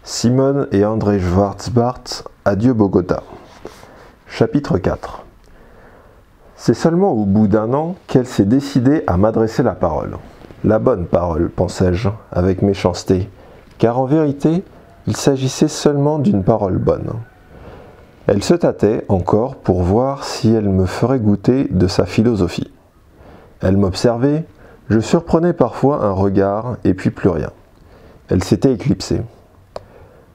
Simone et André Schwarzbart, adieu Bogota. Chapitre 4. C'est seulement au bout d'un an qu'elle s'est décidée à m'adresser la parole. La bonne parole, pensais-je, avec méchanceté, car en vérité, il s'agissait seulement d'une parole bonne. Elle se tâtait encore pour voir si elle me ferait goûter de sa philosophie. Elle m'observait, je surprenais parfois un regard et puis plus rien. Elle s'était éclipsée.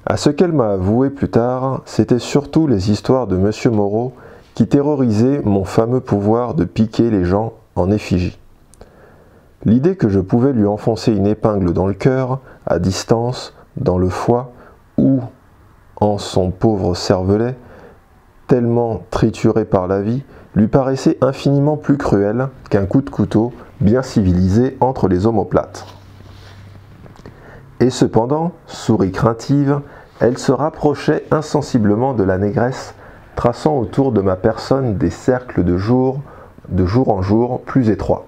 À ce qu'elle m'a avoué plus tard, c'était surtout les histoires de M. Moreau qui terrorisaient mon fameux pouvoir de piquer les gens en effigie. L'idée que je pouvais lui enfoncer une épingle dans le cœur, à distance, dans le foie, ou en son pauvre cervelet, tellement trituré par la vie, lui paraissait infiniment plus cruelle qu'un coup de couteau bien civilisé entre les omoplates. Et cependant, souris craintive, elle se rapprochait insensiblement de la négresse, traçant autour de ma personne des cercles de jour en jour plus étroits.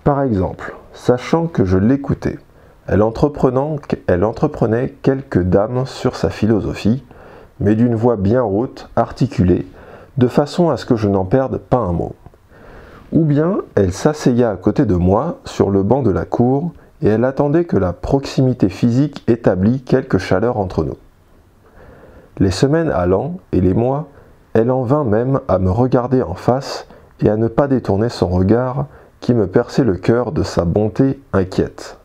Par exemple, sachant que je l'écoutais, elle entreprenait quelques dames sur sa philosophie, mais d'une voix bien haute, articulée, de façon à ce que je n'en perde pas un mot. Ou bien elle s'asseya à côté de moi sur le banc de la cour, et elle attendait que la proximité physique établît quelque chaleur entre nous. Les semaines allant et les mois, elle en vint même à me regarder en face et à ne pas détourner son regard qui me perçait le cœur de sa bonté inquiète.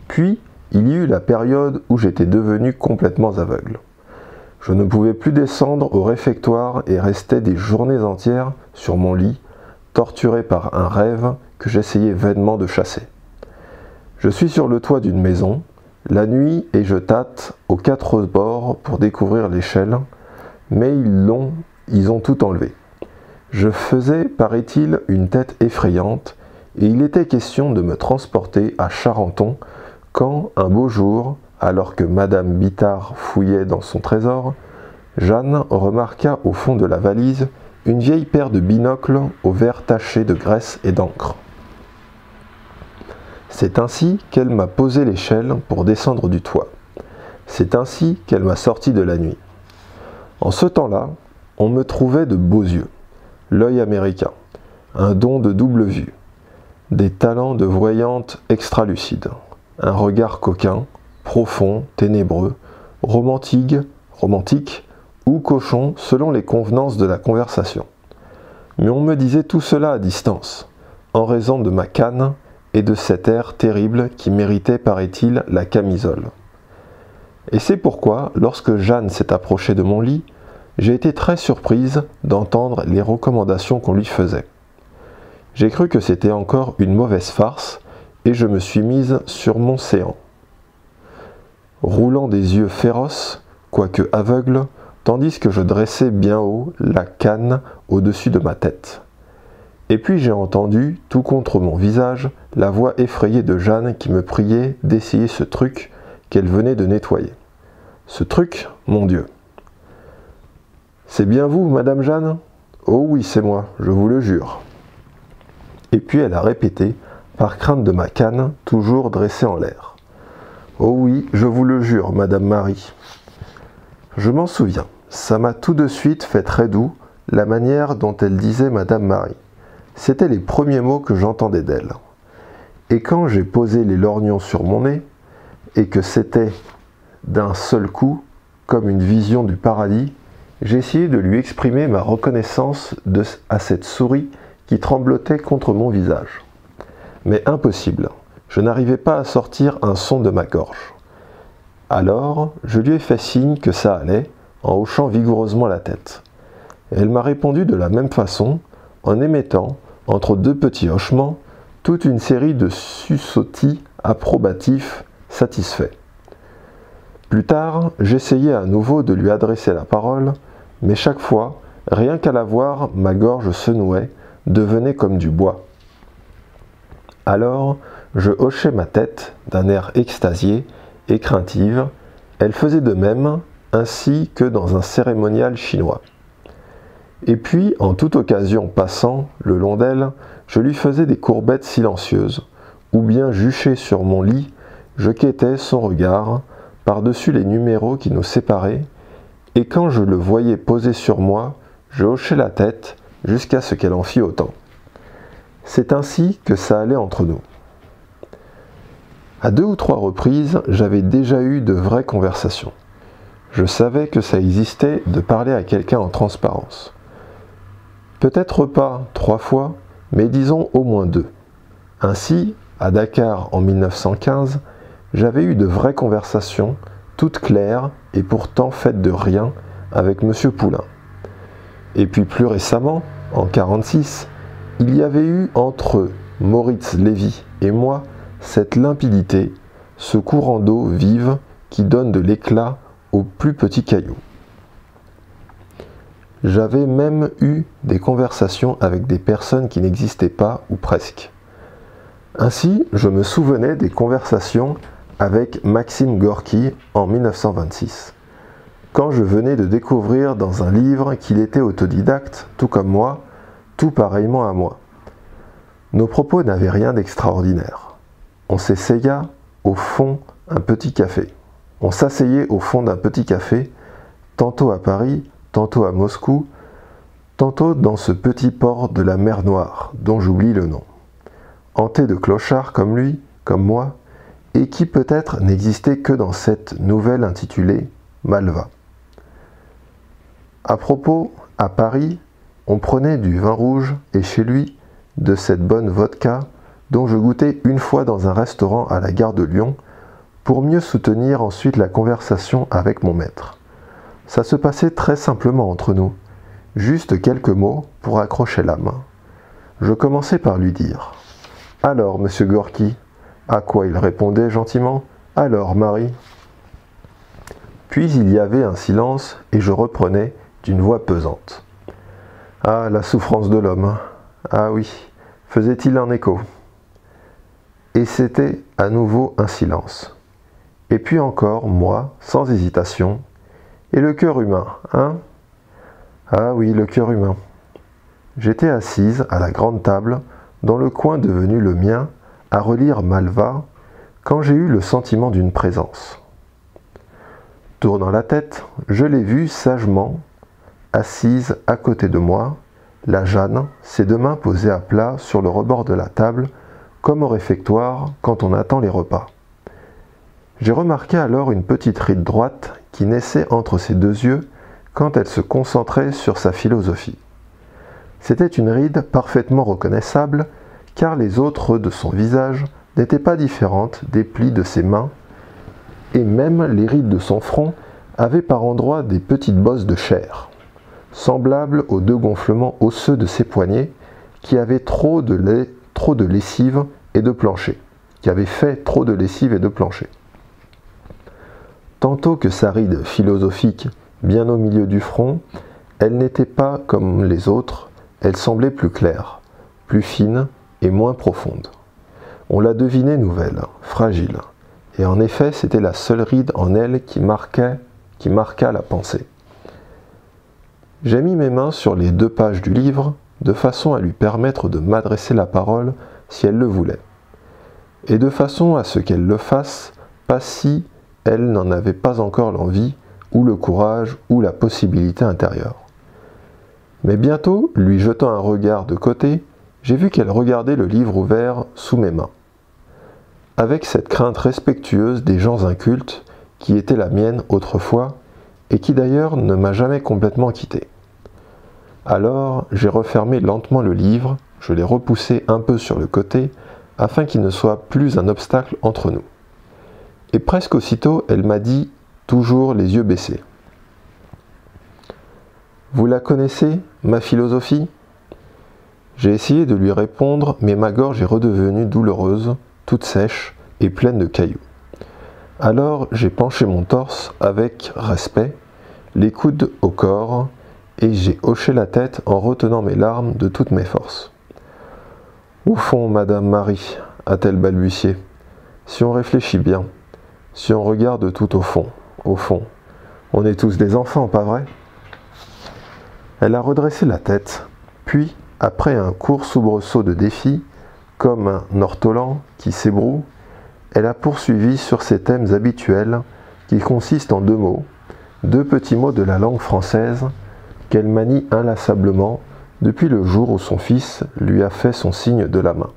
Puis, il y eut la période où j'étais devenu complètement aveugle. Je ne pouvais plus descendre au réfectoire et restais des journées entières sur mon lit, torturé par un rêve que j'essayais vainement de chasser. Je suis sur le toit d'une maison, la nuit, et je tâte aux quatre bords pour découvrir l'échelle, mais ils ont tout enlevé. Je faisais, paraît-il, une tête effrayante, et il était question de me transporter à Charenton, quand, un beau jour, alors que Madame Bittard fouillait dans son trésor, Jeanne remarqua au fond de la valise une vieille paire de binocles aux verres tachés de graisse et d'encre. C'est ainsi qu'elle m'a posé l'échelle pour descendre du toit. C'est ainsi qu'elle m'a sorti de la nuit. En ce temps-là, on me trouvait de beaux yeux, l'œil américain, un don de double vue, des talents de voyante extra-lucide, un regard coquin, profond, ténébreux, romantique ou cochon selon les convenances de la conversation. Mais on me disait tout cela à distance, en raison de ma canne et de cet air terrible qui méritait, paraît-il, la camisole. Et c'est pourquoi, lorsque Jeanne s'est approchée de mon lit, j'ai été très surprise d'entendre les recommandations qu'on lui faisait. J'ai cru que c'était encore une mauvaise farce, et je me suis mise sur mon séant. Roulant des yeux féroces, quoique aveugle, tandis que je dressais bien haut la canne au-dessus de ma tête. Et puis j'ai entendu, tout contre mon visage, la voix effrayée de Jeanne qui me priait d'essayer ce truc qu'elle venait de nettoyer. Ce truc, mon Dieu. « C'est bien vous, Madame Jeanne ? Oh oui, c'est moi, je vous le jure. » Et puis elle a répété, par crainte de ma canne, toujours dressée en l'air. « Oh oui, je vous le jure, Madame Marie. » Je m'en souviens, ça m'a tout de suite fait très doux, la manière dont elle disait Madame Marie. C'étaient les premiers mots que j'entendais d'elle. Et quand j'ai posé les lorgnons sur mon nez, et que c'était d'un seul coup, comme une vision du paradis, j'ai essayé de lui exprimer ma reconnaissance à cette souris qui tremblotait contre mon visage. Mais impossible, je n'arrivais pas à sortir un son de ma gorge. Alors, je lui ai fait signe que ça allait, en hochant vigoureusement la tête. Elle m'a répondu de la même façon, en émettant, entre deux petits hochements, toute une série de sussautis approbatifs satisfaits. Plus tard, j'essayais à nouveau de lui adresser la parole, mais chaque fois, rien qu'à la voir, ma gorge se nouait, devenait comme du bois. Alors, je hochais ma tête d'un air extasié et craintive, elle faisait de même, ainsi que dans un cérémonial chinois. Et puis, en toute occasion passant le long d'elle, je lui faisais des courbettes silencieuses, ou bien juché sur mon lit, je quêtais son regard par-dessus les numéros qui nous séparaient, et quand je le voyais posé sur moi, je hochais la tête jusqu'à ce qu'elle en fît autant. C'est ainsi que ça allait entre nous. À 2 ou 3 reprises, j'avais déjà eu de vraies conversations. Je savais que ça existait de parler à quelqu'un en transparence. Peut-être pas 3 fois, mais disons au moins 2. Ainsi, à Dakar en 1915, j'avais eu de vraies conversations, toutes claires et pourtant faites de rien, avec M. Poulain. Et puis plus récemment, en 1946, il y avait eu entre Moritz Lévy et moi cette limpidité, ce courant d'eau vive qui donne de l'éclat aux plus petits cailloux. J'avais même eu des conversations avec des personnes qui n'existaient pas ou presque. Ainsi, je me souvenais des conversations avec Maxime Gorky en 1926, quand je venais de découvrir dans un livre qu'il était autodidacte, tout comme moi, tout pareillement à moi. Nos propos n'avaient rien d'extraordinaire. On s'essaya au fond un petit café. On s'asseyait au fond d'un petit café, tantôt à Paris, tantôt à Moscou, tantôt dans ce petit port de la mer Noire, dont j'oublie le nom. Hanté de clochards comme lui, comme moi, et qui peut-être n'existait que dans cette nouvelle intitulée Malva. À propos, à Paris, on prenait du vin rouge et chez lui, de cette bonne vodka dont je goûtais une fois dans un restaurant à la gare de Lyon pour mieux soutenir ensuite la conversation avec mon maître. Ça se passait très simplement entre nous, juste quelques mots pour accrocher l'âme. Je commençais par lui dire « Alors, monsieur Gorky ?» À quoi il répondait gentiment « Alors, Marie ?» Puis il y avait un silence et je reprenais d'une voix pesante. « Ah, la souffrance de l'homme. Ah oui, faisait-il un écho ?» Et c'était à nouveau un silence. Et puis encore, moi, sans hésitation. « Et le cœur humain, hein ?»« Ah oui, le cœur humain. » J'étais assise à la grande table, dans le coin devenu le mien, à relire Malva, quand j'ai eu le sentiment d'une présence. Tournant la tête, je l'ai vue sagement, assise à côté de moi, la Jeanne, ses 2 mains posées à plat sur le rebord de la table, comme au réfectoire quand on attend les repas. J'ai remarqué alors une petite ride droite qui naissait entre ses 2 yeux quand elle se concentrait sur sa philosophie. C'était une ride parfaitement reconnaissable, car les autres de son visage n'étaient pas différentes des plis de ses mains, et même les rides de son front avaient par endroits des petites bosses de chair, semblables aux 2 gonflements osseux de ses poignets, qui avaient trop de lessive et de plancher, Tantôt que sa ride philosophique, bien au milieu du front, elle n'était pas comme les autres, elle semblait plus claire, plus fine, et moins profonde. On la devinait nouvelle, fragile, et en effet c'était la seule ride en elle qui marqua la pensée. J'ai mis mes mains sur les 2 pages du livre, de façon à lui permettre de m'adresser la parole si elle le voulait, et de façon à ce qu'elle le fasse, pas si elle n'en avait pas encore l'envie, ou le courage, ou la possibilité intérieure. Mais bientôt, lui jetant un regard de côté, j'ai vu qu'elle regardait le livre ouvert sous mes mains, avec cette crainte respectueuse des gens incultes qui était la mienne autrefois et qui d'ailleurs ne m'a jamais complètement quitté. Alors j'ai refermé lentement le livre, je l'ai repoussé un peu sur le côté afin qu'il ne soit plus un obstacle entre nous. Et presque aussitôt elle m'a dit, toujours les yeux baissés. « Vous la connaissez, ma philosophie ?» J'ai essayé de lui répondre, mais ma gorge est redevenue douloureuse, toute sèche et pleine de cailloux. Alors j'ai penché mon torse avec respect, les coudes au corps, et j'ai hoché la tête en retenant mes larmes de toutes mes forces. « Au fond, Madame Marie, a-t-elle balbutié, si on réfléchit bien, si on regarde tout au fond, on est tous des enfants, pas vrai ?» Elle a redressé la tête, puis, après un court soubresaut de défi, comme un ortolan qui s'ébroue, elle a poursuivi sur ses thèmes habituels qui consistent en 2 mots, 2 petits mots de la langue française qu'elle manie inlassablement depuis le jour où son fils lui a fait son signe de la main.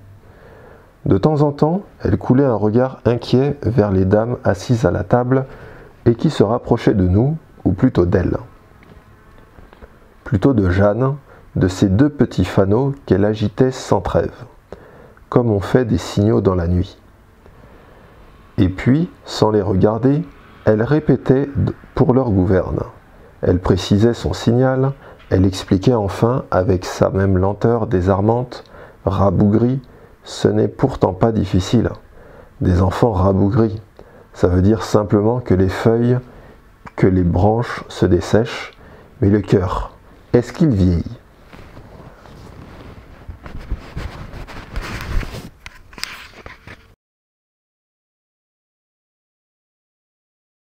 De temps en temps, elle coulait un regard inquiet vers les dames assises à la table et qui se rapprochaient de nous, ou plutôt d'elle. Plutôt de Jeanne, de ces 2 petits fanaux qu'elle agitait sans trêve, comme on fait des signaux dans la nuit. Et puis, sans les regarder, elle répétait pour leur gouverne. Elle précisait son signal, elle expliquait enfin, avec sa même lenteur désarmante, rabougrie, ce n'est pourtant pas difficile. Des enfants rabougris, ça veut dire simplement que les feuilles, que les branches se dessèchent, mais le cœur, est-ce qu'il vieillit ?